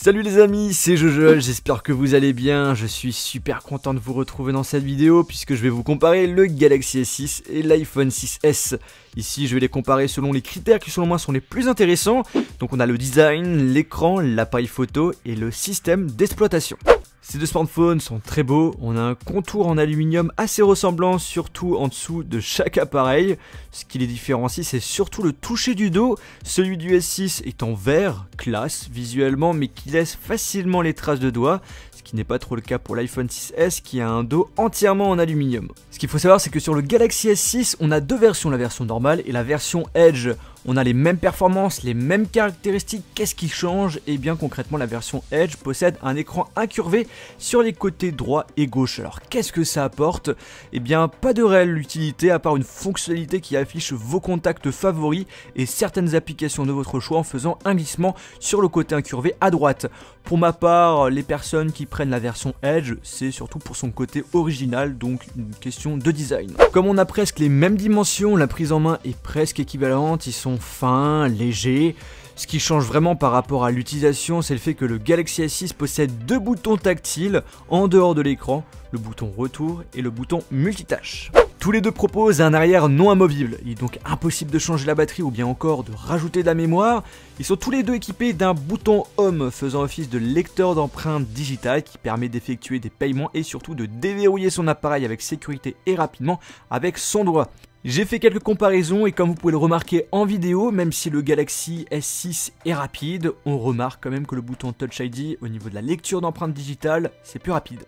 Salut les amis, c'est Jojo, j'espère que vous allez bien. Je suis super content de vous retrouver dans cette vidéo puisque je vais vous comparer le Galaxy S6 et l'iPhone 6S. Ici je vais les comparer selon les critères qui selon moi sont les plus intéressants. Donc on a le design, l'écran, l'appareil photo et le système d'exploitation. Ces deux smartphones sont très beaux, on a un contour en aluminium assez ressemblant, surtout en dessous de chaque appareil. Ce qui les différencie, c'est surtout le toucher du dos. Celui du S6 est en vert, classe visuellement, mais qui laisse facilement les traces de doigts. Ce qui n'est pas trop le cas pour l'iPhone 6S qui a un dos entièrement en aluminium. Ce qu'il faut savoir, c'est que sur le Galaxy S6, on a deux versions, la version normale et la version Edge. On a les mêmes performances, les mêmes caractéristiques, qu'est-ce qui change? Et bien concrètement la version Edge possède un écran incurvé sur les côtés droit et gauche. Alors qu'est-ce que ça apporte? Et bien pas de réelle utilité à part une fonctionnalité qui affiche vos contacts favoris et certaines applications de votre choix en faisant un glissement sur le côté incurvé à droite. Pour ma part, les personnes qui prennent la version Edge, c'est surtout pour son côté original, donc une question de design. Comme on a presque les mêmes dimensions, la prise en main est presque équivalente, ils sont fins, légers. Ce qui change vraiment par rapport à l'utilisation, c'est le fait que le Galaxy S6 possède deux boutons tactiles en dehors de l'écran, le bouton retour et le bouton multitâche. Tous les deux proposent un arrière non amovible, il est donc impossible de changer la batterie ou bien encore de rajouter de la mémoire. Ils sont tous les deux équipés d'un bouton Home faisant office de lecteur d'empreintes digitales qui permet d'effectuer des paiements et surtout de déverrouiller son appareil avec sécurité et rapidement avec son doigt. J'ai fait quelques comparaisons et comme vous pouvez le remarquer en vidéo, même si le Galaxy S6 est rapide, on remarque quand même que le bouton Touch ID au niveau de la lecture d'empreintes digitales, c'est plus rapide.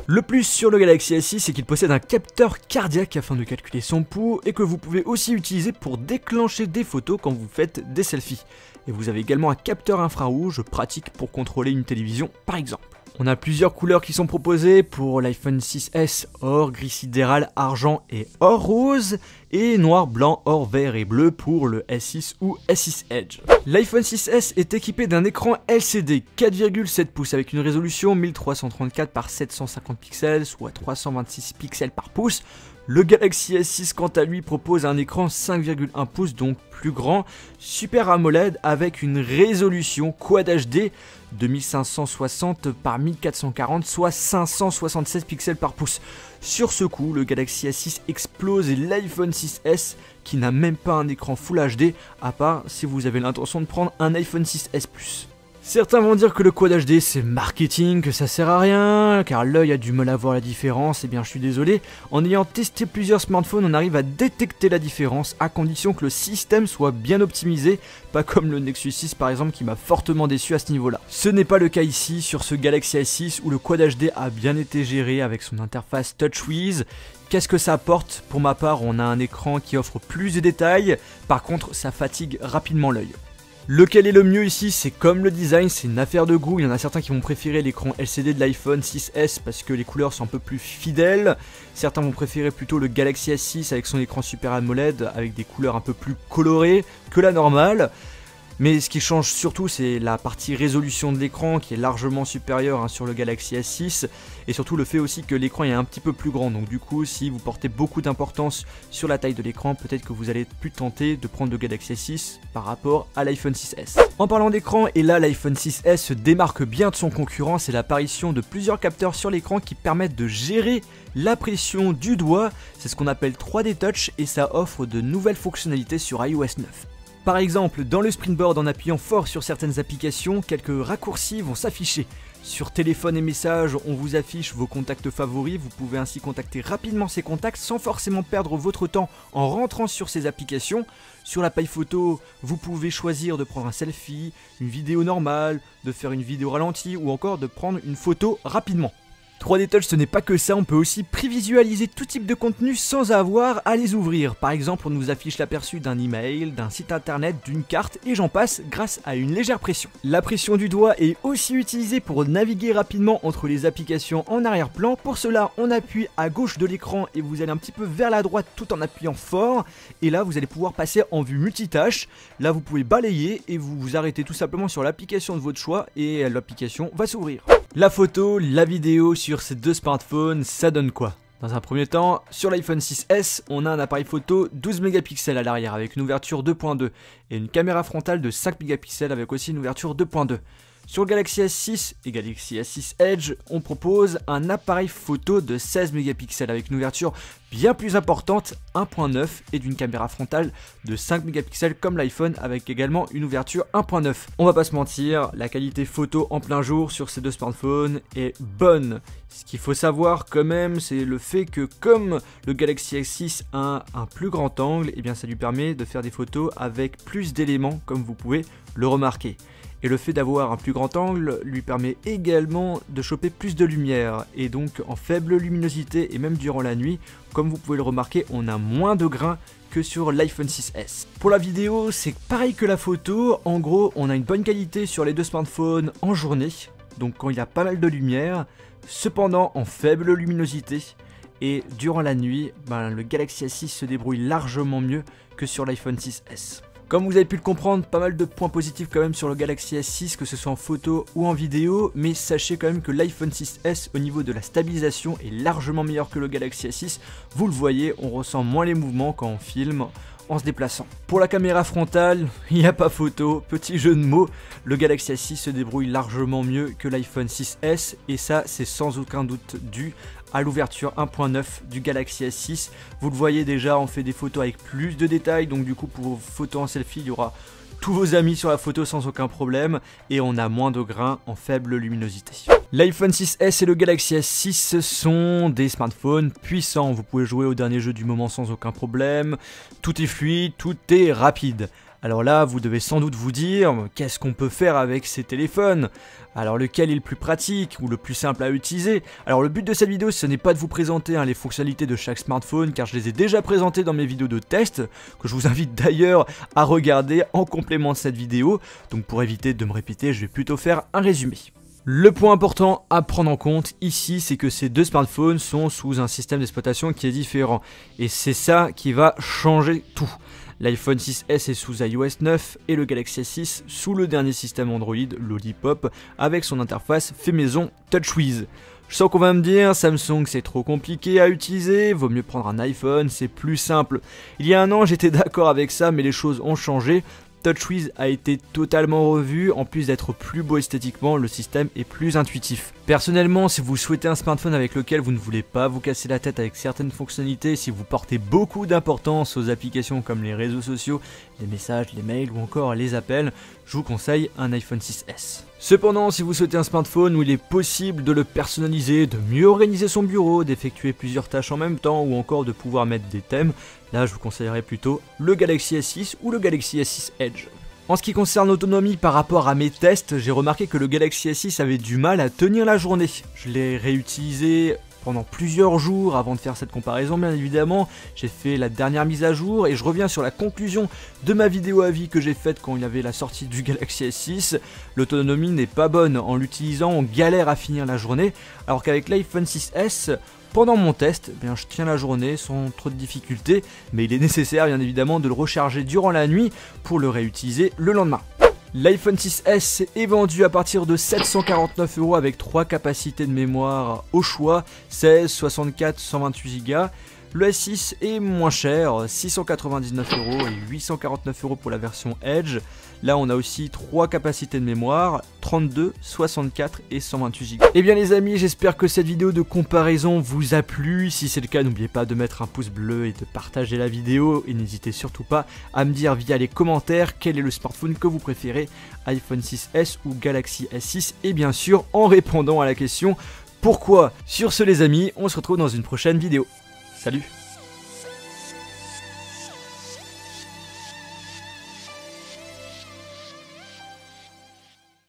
Le plus sur le Galaxy S6, c'est qu'il possède un capteur cardiaque afin de calculer son pouls et que vous pouvez aussi utiliser pour déclencher des photos quand vous faites des selfies. Et vous avez également un capteur infrarouge pratique pour contrôler une télévision par exemple. On a plusieurs couleurs qui sont proposées pour l'iPhone 6S, or, gris sidéral, argent et or rose, et noir, blanc, or, vert et bleu pour le S6 ou S6 Edge. L'iPhone 6S est équipé d'un écran LCD 4,7 pouces avec une résolution 1334 par 750 pixels, soit 326 pixels par pouce. Le Galaxy S6 quant à lui propose un écran 5,1 pouces, donc plus grand, Super AMOLED avec une résolution Quad HD de 1560 par 1440, soit 576 pixels par pouce. Sur ce coup, le Galaxy S6 explose l'iPhone 6S qui n'a même pas un écran Full HD, à part si vous avez l'intention de prendre un iPhone 6S Plus. Certains vont dire que le Quad HD c'est marketing, que ça sert à rien, car l'œil a du mal à voir la différence, et bien je suis désolé, en ayant testé plusieurs smartphones on arrive à détecter la différence à condition que le système soit bien optimisé, pas comme le Nexus 6 par exemple qui m'a fortement déçu à ce niveau là. Ce n'est pas le cas ici sur ce Galaxy S6 où le Quad HD a bien été géré avec son interface TouchWiz. Qu'est-ce que ça apporte? Pour ma part on a un écran qui offre plus de détails, par contre ça fatigue rapidement l'œil. Lequel est le mieux ici? C'est comme le design, c'est une affaire de goût. Il y en a certains qui vont préférer l'écran LCD de l'iPhone 6S parce que les couleurs sont un peu plus fidèles. Certains vont préférer plutôt le Galaxy S6 avec son écran Super AMOLED avec des couleurs un peu plus colorées que la normale. Mais ce qui change surtout c'est la partie résolution de l'écran qui est largement supérieure sur le Galaxy S6 et surtout le fait aussi que l'écran est un petit peu plus grand, donc du coup si vous portez beaucoup d'importance sur la taille de l'écran, peut-être que vous allez être plus tenté de prendre le Galaxy S6 par rapport à l'iPhone 6S. En parlant d'écran, et là l'iPhone 6S se démarque bien de son concurrent, c'est l'apparition de plusieurs capteurs sur l'écran qui permettent de gérer la pression du doigt, c'est ce qu'on appelle 3D Touch et ça offre de nouvelles fonctionnalités sur iOS 9. Par exemple, dans le Springboard, en appuyant fort sur certaines applications, quelques raccourcis vont s'afficher. Sur téléphone et messages, on vous affiche vos contacts favoris, vous pouvez ainsi contacter rapidement ces contacts sans forcément perdre votre temps en rentrant sur ces applications. Sur l'appareil photo, vous pouvez choisir de prendre un selfie, une vidéo normale, de faire une vidéo ralentie ou encore de prendre une photo rapidement. 3D Touch, ce n'est pas que ça, on peut aussi prévisualiser tout type de contenu sans avoir à les ouvrir. Par exemple, on nous affiche l'aperçu d'un email, d'un site internet, d'une carte et j'en passe grâce à une légère pression. La pression du doigt est aussi utilisée pour naviguer rapidement entre les applications en arrière-plan. Pour cela, on appuie à gauche de l'écran et vous allez un petit peu vers la droite tout en appuyant fort. Et là, vous allez pouvoir passer en vue multitâche. Là, vous pouvez balayer et vous vous arrêtez tout simplement sur l'application de votre choix et l'application va s'ouvrir. La photo, la vidéo sur ces deux smartphones, ça donne quoi? Dans un premier temps, sur l'iPhone 6S, on a un appareil photo 12 mégapixels à l'arrière avec une ouverture 2.2 et une caméra frontale de 5 mégapixels avec aussi une ouverture 2.2. Sur le Galaxy S6 et Galaxy S6 Edge, on propose un appareil photo de 16 mégapixels avec une ouverture bien plus importante, 1.9, et d'une caméra frontale de 5 mégapixels comme l'iPhone avec également une ouverture 1.9. On va pas se mentir, la qualité photo en plein jour sur ces deux smartphones est bonne. Ce qu'il faut savoir quand même, c'est le fait que comme le Galaxy S6 a un plus grand angle, et bien ça lui permet de faire des photos avec plus d'éléments comme vous pouvez le remarquer. Et le fait d'avoir un plus grand angle lui permet également de choper plus de lumière, et donc en faible luminosité et même durant la nuit, comme vous pouvez le remarquer, on a moins de grains que sur l'iPhone 6S. Pour la vidéo, c'est pareil que la photo, en gros on a une bonne qualité sur les deux smartphones en journée, donc quand il y a pas mal de lumière, cependant en faible luminosité, et durant la nuit, le Galaxy S6 se débrouille largement mieux que sur l'iPhone 6S. Comme vous avez pu le comprendre, pas mal de points positifs quand même sur le Galaxy S6, que ce soit en photo ou en vidéo, mais sachez quand même que l'iPhone 6S au niveau de la stabilisation est largement meilleur que le Galaxy S6. Vous le voyez, on ressent moins les mouvements quand on filme en se déplaçant. Pour la caméra frontale, il n'y a pas photo, petit jeu de mots, le Galaxy S6 se débrouille largement mieux que l'iPhone 6S, et ça c'est sans aucun doute dû à l'ouverture 1.9 du Galaxy S6. Vous le voyez déjà, on fait des photos avec plus de détails, donc du coup pour vos photos en selfie, il y aura tous vos amis sur la photo sans aucun problème, et on a moins de grains en faible luminosité. L'iPhone 6S et le Galaxy S6 sont des smartphones puissants, vous pouvez jouer au dernier jeu du moment sans aucun problème, tout est fluide, tout est rapide. Alors là, vous devez sans doute vous dire, qu'est-ce qu'on peut faire avec ces téléphones? Alors lequel est le plus pratique ou le plus simple à utiliser? Alors le but de cette vidéo, ce n'est pas de vous présenter les fonctionnalités de chaque smartphone, car je les ai déjà présentées dans mes vidéos de test, que je vous invite d'ailleurs à regarder en complément de cette vidéo. Donc pour éviter de me répéter, je vais plutôt faire un résumé. Le point important à prendre en compte ici, c'est que ces deux smartphones sont sous un système d'exploitation qui est différent. Et c'est ça qui va changer tout. L'iPhone 6S est sous iOS 9 et le Galaxy S6 sous le dernier système Android, Lollipop, avec son interface fait maison TouchWiz. Je sens qu'on va me dire, Samsung c'est trop compliqué à utiliser, vaut mieux prendre un iPhone, c'est plus simple. Il y a un an j'étais d'accord avec ça, mais les choses ont changé. TouchWiz a été totalement revu, en plus d'être plus beau esthétiquement, le système est plus intuitif. Personnellement, si vous souhaitez un smartphone avec lequel vous ne voulez pas vous casser la tête avec certaines fonctionnalités, si vous portez beaucoup d'importance aux applications comme les réseaux sociaux, les messages, les mails ou encore les appels, je vous conseille un iPhone 6S. Cependant, si vous souhaitez un smartphone où il est possible de le personnaliser, de mieux organiser son bureau, d'effectuer plusieurs tâches en même temps ou encore de pouvoir mettre des thèmes, là je vous conseillerais plutôt le Galaxy S6 ou le Galaxy S6 Edge. En ce qui concerne l'autonomie par rapport à mes tests, j'ai remarqué que le Galaxy S6 avait du mal à tenir la journée. Je l'ai réutilisé pendant plusieurs jours avant de faire cette comparaison, bien évidemment. J'ai fait la dernière mise à jour et je reviens sur la conclusion de ma vidéo avis que j'ai faite quand il y avait la sortie du Galaxy S6. L'autonomie n'est pas bonne. En l'utilisant, on galère à finir la journée, alors qu'avec l'iPhone 6S, pendant mon test, je tiens la journée sans trop de difficultés, mais il est nécessaire bien évidemment de le recharger durant la nuit pour le réutiliser le lendemain. L'iPhone 6S est vendu à partir de 749 € avec 3 capacités de mémoire au choix, 16, 64, 128 Go. Le S6 est moins cher, 699 € et 849 € pour la version Edge. Là on a aussi 3 capacités de mémoire, 32, 64 et 128 Go. Et bien les amis, j'espère que cette vidéo de comparaison vous a plu. Si c'est le cas, n'oubliez pas de mettre un pouce bleu et de partager la vidéo. Et n'hésitez surtout pas à me dire via les commentaires quel est le smartphone que vous préférez, iPhone 6S ou Galaxy S6. Et bien sûr en répondant à la question pourquoi. Sur ce les amis, on se retrouve dans une prochaine vidéo. Salut!